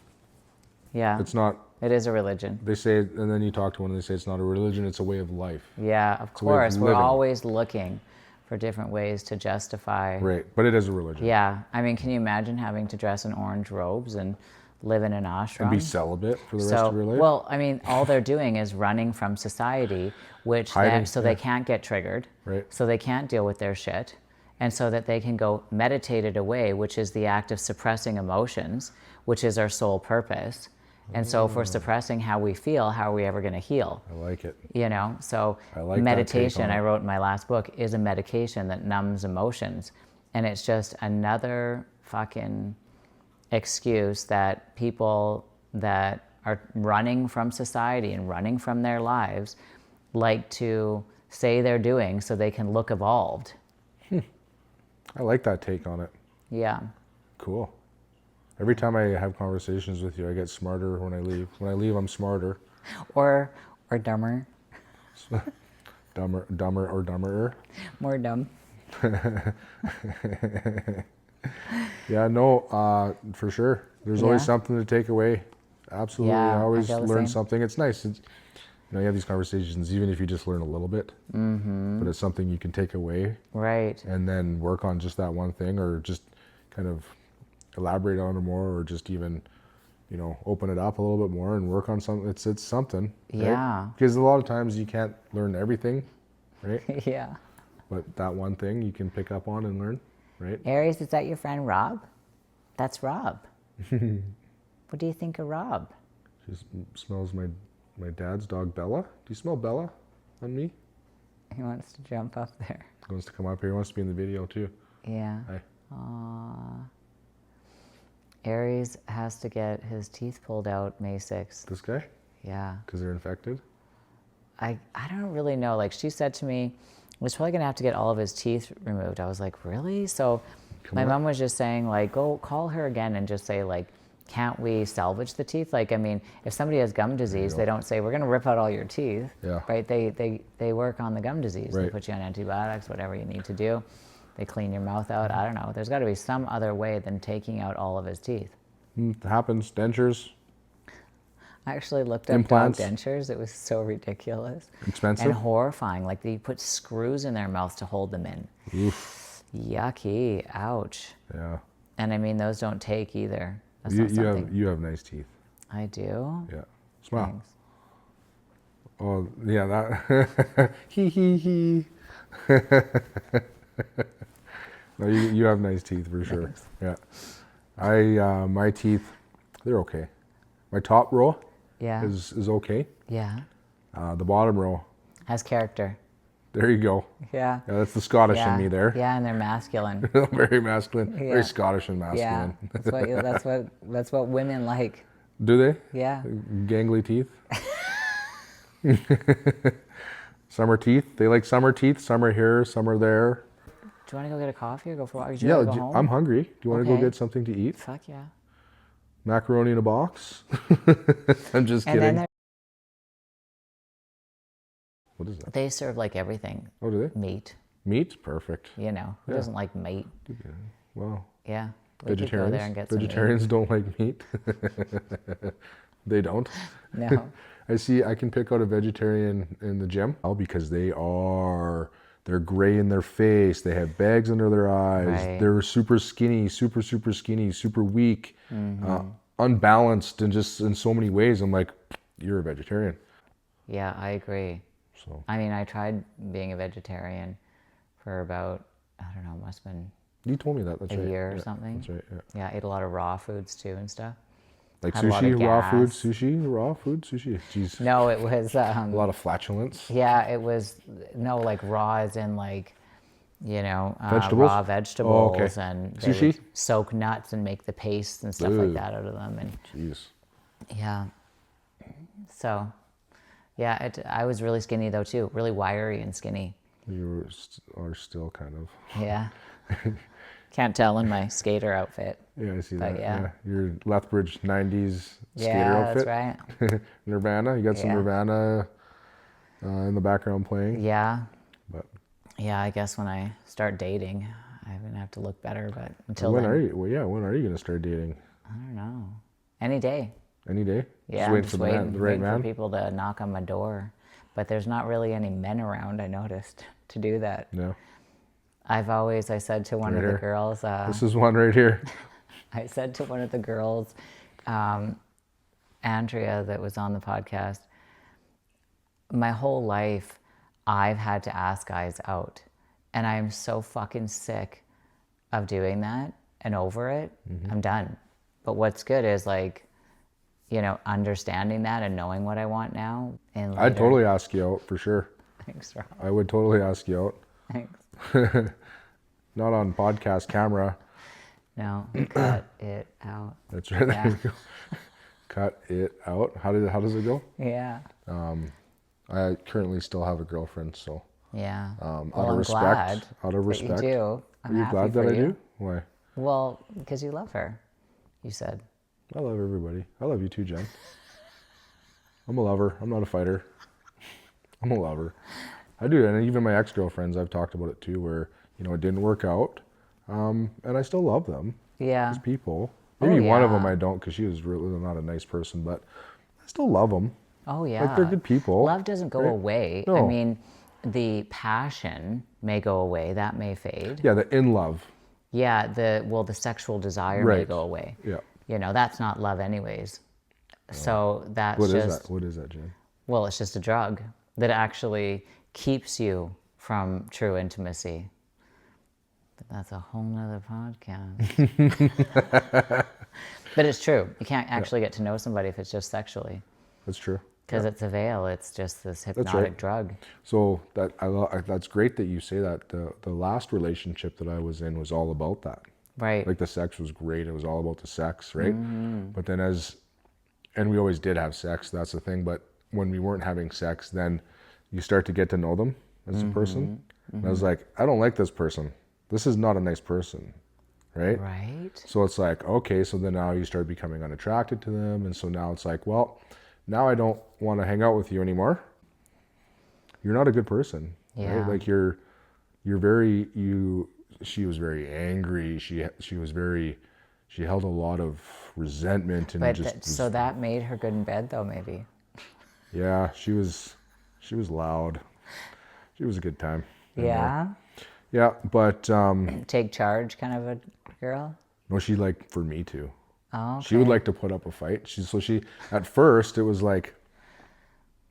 Yeah, it's not. it is a religion. They say, and then you talk to one, and they say it's not a religion; it's a way of life. Yeah, of a way of course. We're living. always looking for different ways to justify. Right? But it is a religion. Yeah, I mean, can you imagine having to dress in orange robes and live in an ashram? And be celibate for the rest of your life. Well, I mean, all they're doing is running from society, which Hiding, so they can't get triggered, Right. so they can't deal with their shit, and so that they can go meditate it away, which is the act of suppressing emotions, which is our sole purpose. And so if we're suppressing how we feel, how are we ever going to heal? I like it. You know, so I like that take meditation, on it. I wrote in my last book, is a medication that numbs emotions. And it's just another fucking excuse that people that are running from society and running from their lives like to say they're doing so they can look evolved. I like that take on it. Yeah. Cool. Every time I have conversations with you, I get smarter when I leave. When I leave, I'm smarter. Or dumber. Dumber. More dumb. Yeah, no, for sure. There's always Yeah. something to take away. Absolutely. Yeah, I I always feel the learn same. something. It's nice. You have these conversations, even if you just learn a little bit, but it's something you can take away Right. and then work on just that one thing, or just kind of elaborate on it more, or just even, open it up a little bit more and work on something. It's something. Right? Yeah. Because a lot of times you can't learn everything, right? Yeah. But that one thing you can pick up on and learn, right? Aries, is that your friend Rob? That's Rob. What do you think of Rob? She smells my dad's dog, Bella. Do you smell Bella on me? He wants to jump up there. He wants to come up here. He wants to be in the video too. Yeah. Hi. Aww. Aries has to get his teeth pulled out May 6th. This guy? Yeah. Because they're infected? I don't really know. Like, she said to me, he's probably going to have to get all of his teeth removed. I was like, really? So my mom was just saying, like, go call her again and just say, like, can't we salvage the teeth? Like, I mean, if somebody has gum disease, they don't say, we're going to rip out all your teeth. Yeah. Right? They work on the gum disease. They Right. put you on antibiotics, whatever you need to do. They clean your mouth out. I don't know. There's got to be some other way than taking out all of his teeth. It happens. Dentures. I actually looked up Implants. dog dentures. It was so ridiculous. Expensive? And horrifying. Like, they put screws in their mouth to hold them in. Oof. Yucky. Ouch. Yeah. And I mean, those don't take either. That's not something. You have nice teeth. I do? Yeah. Smile. Thanks. Oh, yeah, that. He. No, you have nice teeth for sure. Thanks. Yeah. My teeth, they're okay. My top row Yeah. is okay. Yeah. The bottom row, Has character. there you go. Yeah. Yeah, that's the Scottish Yeah. in me there. Yeah, and they're masculine. Very masculine. Yeah. Very Scottish and Yeah. masculine. That's what women like. Do they? Yeah. Gangly teeth? Summer teeth? They like summer teeth. Some are here, some are there. Do you want to go get a coffee or go for a walk? Do you Yeah, want to go home? I'm hungry. Do you want to go Okay. get something to eat? Fuck yeah. Macaroni in a box? I'm just And kidding. then What is that? they serve like everything. Oh, do they? Meat, Meat? Perfect. you know. Who doesn't like meat? Wow. Yeah. We could go there and get some meat. Vegetarians don't like meat. They don't. No. I can pick out a vegetarian in the gym because they're gray in their face. They have bags under their eyes. Right. They're super skinny, super skinny, super weak, unbalanced, and just in so many ways. I'm like, you're a vegetarian. Yeah, I agree. So I mean, I tried being a vegetarian for about, I don't know, must have been you told me that. That's a right. year or Yeah, something. That's right. Yeah. Yeah, I ate a lot of raw foods too and stuff. Like Had a lot sushi, of raw food, gas. raw food, sushi. Jeez. No, it was, A lot of flatulence. yeah, it was, no, like raw as in like, you know, Vegetables? raw vegetables Oh, okay. and they Sushi? would soak nuts and make the paste and stuff like Ooh. that out of them. And Jeez. yeah, so yeah, I was really skinny though too, really wiry and skinny. You are still kind of. Yeah. Can't tell in my skater outfit. Yeah, I see But that. yeah. Your Lethbridge 90s skater Yeah, outfit. that's right. Nirvana. You got some Yeah. Nirvana in the background playing. Yeah. But Yeah, I guess when I start dating, I'm going to have to look better. But until when then, are you? Well, yeah, when are you going to start dating? I don't know. Any day. Any day? Yeah, Just I'm waiting just for waiting, the right waiting for man? people to knock on my door. But there's not really any men around, I noticed, to do that. No. I said to one Right of the here. girls, This is one right here. I said to one of the girls, Andrea, that was on the podcast, my whole life, I've had to ask guys out. And I am so fucking sick of doing that and over it. I'm done. But what's good is like, you know, understanding that and knowing what I want now. And I'd totally ask you out for sure. Thanks, Rob. I would totally ask you out. Thanks. Not on podcast camera. No, cut it out. That's right. Yeah. There you go. Cut it out. How does it go? Yeah. I currently still have a girlfriend, so Yeah. out Well, of I'm respect. glad Out of respect. that you do. I'm Are you happy glad for that I you. do? Why? Well, because you love her, you said. I love everybody. I love you too, Jen. I'm a lover. I'm not a fighter. I'm a lover. I do, and even my ex-girlfriends, I've talked about it too, where it didn't work out, and I still love them Yeah. as people. Maybe one of them yeah. I don't, because she was really not a nice person, but I still love them. Oh, yeah. Like, they're good people. Love doesn't go right? away. I No. mean, the passion may go away. That may fade. Yeah, the in love. Yeah. The sexual desire may Right. go away. Yeah. That's not love anyways. So that's What just... is that? What is that, Jen? Well, it's just a drug that actually keeps you from true intimacy. But that's a whole nother podcast. But it's true. You can't actually get to know somebody if it's just sexually. That's true. Because it's a veil. It's just this hypnotic right. drug. So that's great that you say that. The last relationship that I was in was all about that. Right. Like, the sex was great. It was all about the sex, right? But then and we always did have sex, that's the thing. But when we weren't having sex, then you start to get to know them as a person. And I was like, I don't like this person. This is not a nice person, right? Right. So it's like, okay, so then now you start becoming unattracted to them. And so now it's like, well, now I don't want to hang out with you anymore. You're not a good person, Yeah. right? Like, she was very angry. She held a lot of resentment and But just so that made her good in bed, though, maybe. yeah, she was loud. She was a good time. Yeah. Yeah, but Take charge kind of a girl. no, she liked for me to. Oh, okay. She would like to put up a fight. She at first it was like,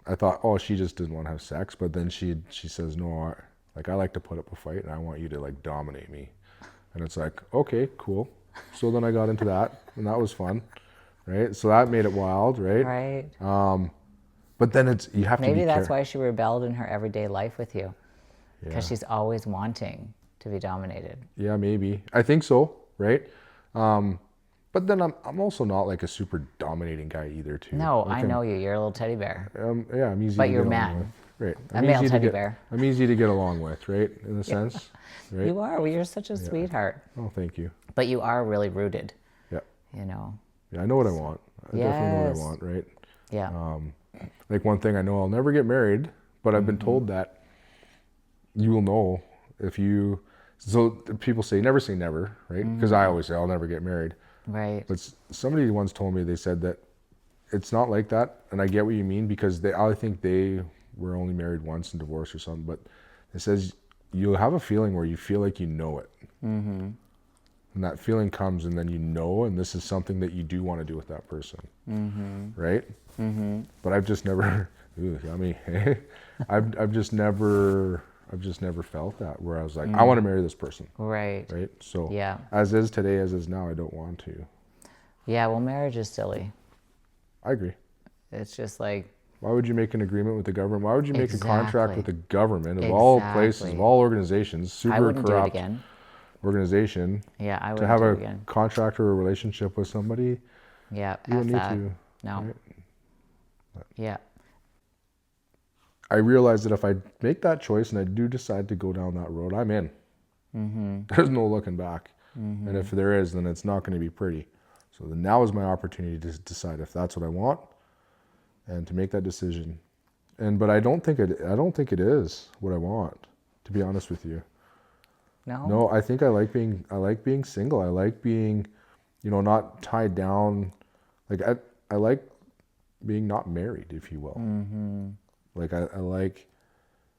I thought, oh, she just didn't want to have sex, but then she says, no, I like to put up a fight and I want you to like dominate me. And it's like, okay, cool. So then I got into that and that was fun, right? So that made it wild, right? Right. But then you have to be Maybe that's careful. why she rebelled in her everyday life with you. Yeah. Because she's always wanting to be dominated. Yeah, maybe. I think so, right? But then I'm also not like a super dominating guy either, too. No, I know you. You're a little teddy bear. Yeah, I'm easy But to you're get a along man. with. Right. A male teddy bear. I'm easy to get along with, right? In a sense, right? You are. Well, you're such a sweetheart. Oh, thank you. But you are really rooted, Yeah. Yeah, I know what I want. I definitely know what Yes. I want, right? Yeah. Like, one thing I know, I'll never get married, but I've been told that you will know if you... So people say never, right? Because I always say I'll never get married. Right. But somebody once told me, they said that it's not like that, and I get what you mean, because I think they were only married once and divorced or something, but it says you'll have a feeling where you feel like you know it. Mm-hmm. And that feeling comes, and then and this is something that you do want to do with that person. Mm-hmm. Right? Mm-hmm. But I've just never, ooh, yummy. I've just never felt that, where I was like, I want to marry this person. Right. Right? So Yeah. as is today, as is now, I don't want to. Yeah, well, marriage is silly. I agree. It's just like... Why would you make an agreement with the government? Why would you make a contract Exactly. with the government of all places, of Exactly. all organizations, I super wouldn't do it corrupt again. organization, Yeah, I to wouldn't have do a it again. contract or a relationship with somebody? Yeah, You don't F need that. to. No. right? Yeah. I realize that if I make that choice and I do decide to go down that road, I'm in. There's no looking back. And if there is, then it's not going to be pretty. So then now is my opportunity to decide if that's what I want and to make that decision. But I don't think it is what I want, to be honest with you. No, I think I like being single. I like being, not tied down. Like I like being not married, if you will. Like I like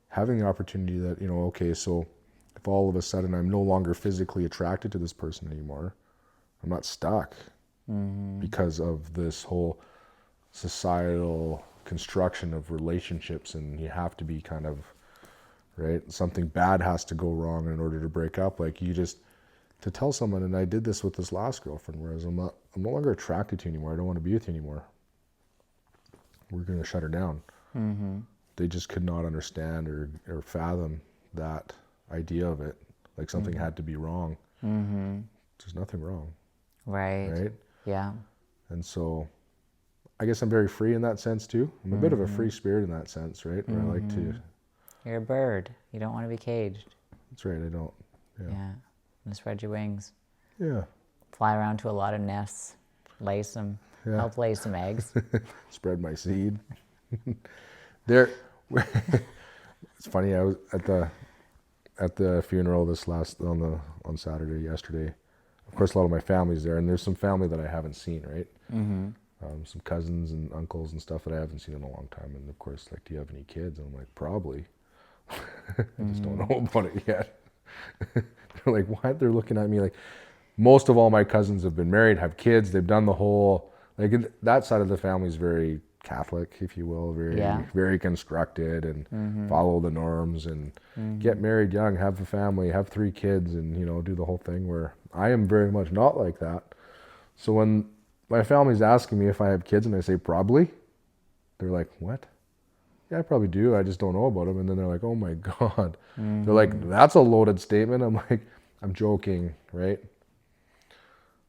having the opportunity that, okay, so if all of a sudden I'm no longer physically attracted to this person anymore, I'm not stuck because of this whole societal construction of relationships, and you have to be kind of, right? Something bad has to go wrong in order to break up. Like to tell someone, and I did this with this last girlfriend, whereas I'm no longer attracted to you anymore. I don't want to be with you anymore. We're going to shut her down. They just could not understand or fathom that idea of it. Like something had to be wrong. There's nothing wrong. Right. Yeah. And so I guess I'm very free in that sense too. I'm a bit of a free spirit in that sense, right? Where I like to... You're a bird. You don't want to be caged. That's right, I don't. Yeah. And spread your wings. Yeah. Fly around to a lot of nests. Lay some... Yeah. Help lay some eggs. Spread my seed. It's funny. I was at the funeral on Saturday yesterday. Of course, a lot of my family's there, and there's some family that I haven't seen, right? Some cousins and uncles and stuff that I haven't seen in a long time. And of course, like, do you have any kids? And I'm like, probably. I just don't know about it yet. They're like, what? They're looking at me like, most of all my cousins have been married, have kids. They've done the whole, like, that side of the family is very Catholic, if you will, very constructed and follow the norms and get married young, have a family, have 3 kids, and do the whole thing. Where I am very much not like that. So when my family's asking me if I have kids and I say probably, they're like, what? Yeah, I probably do. I just don't know about them. And then they're like, oh my God. They're like, that's a loaded statement. I'm like, I'm joking, right?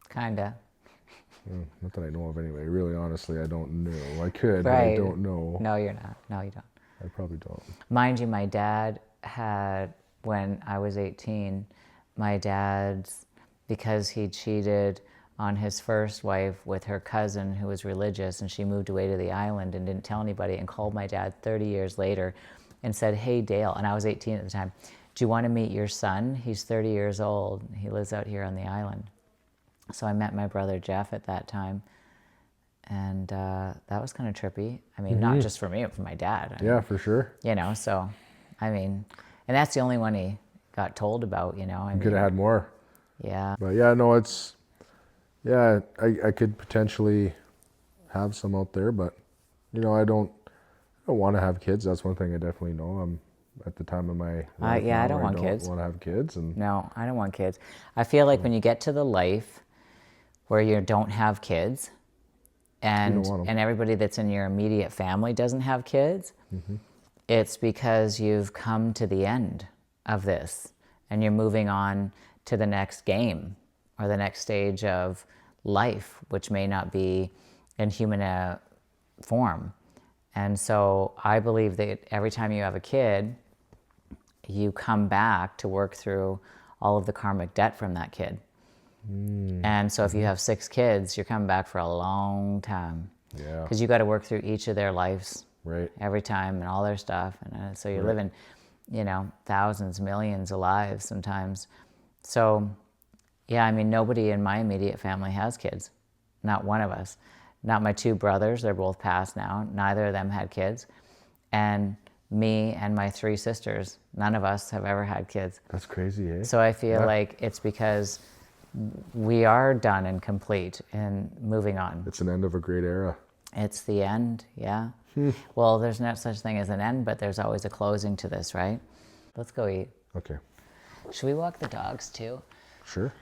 Kinda. Not that I know of anyway. Really, honestly, I don't know. I could, but Right. I don't know. No, you're not. No, you don't. I probably don't. Mind you, my dad had, when I was 18, my dad's, because he cheated on his first wife with her cousin who was religious, and she moved away to the island and didn't tell anybody, and called my dad 30 years later and said, hey, Dale, and I was 18 at the time, do you want to meet your son? He's 30 years old. He lives out here on the island. So I met my brother Jeff at that time, and that was kind of trippy. I mean, not just for me, but for my dad. Yeah, for sure. So, I mean, and that's the only one he got told about, I You could have had more. Yeah. But yeah, no, I could potentially have some out there, but I don't want to have kids. That's one thing I definitely know. I'm at the time of my life I don't where want kids. want to have kids, and No, I don't want kids. I feel like when you get to the life where you don't have kids, and You don't want 'em. everybody that's in your immediate family doesn't have kids, it's because you've come to the end of this and you're moving on to the next game or the next stage of life, which may not be in human form. And so I believe that every time you have a kid, you come back to work through all of the karmic debt from that kid. And so if you have 6 kids, you're coming back for a long time. Yeah. Because you got to work through each of their lives Right. every time and all their stuff. And so you're living, thousands, millions of lives sometimes. So, yeah, I mean, nobody in my immediate family has kids. Not one of us. Not my 2 brothers. They're both passed now. Neither of them had kids. And me and my 3 sisters, none of us have ever had kids. That's crazy, eh? So I feel like it's because we are done and complete and moving on. It's an end of a great era. It's the end, yeah. Well, there's no such thing as an end, but there's always a closing to this, right? Let's go eat. Okay. Should we walk the dogs too? Sure.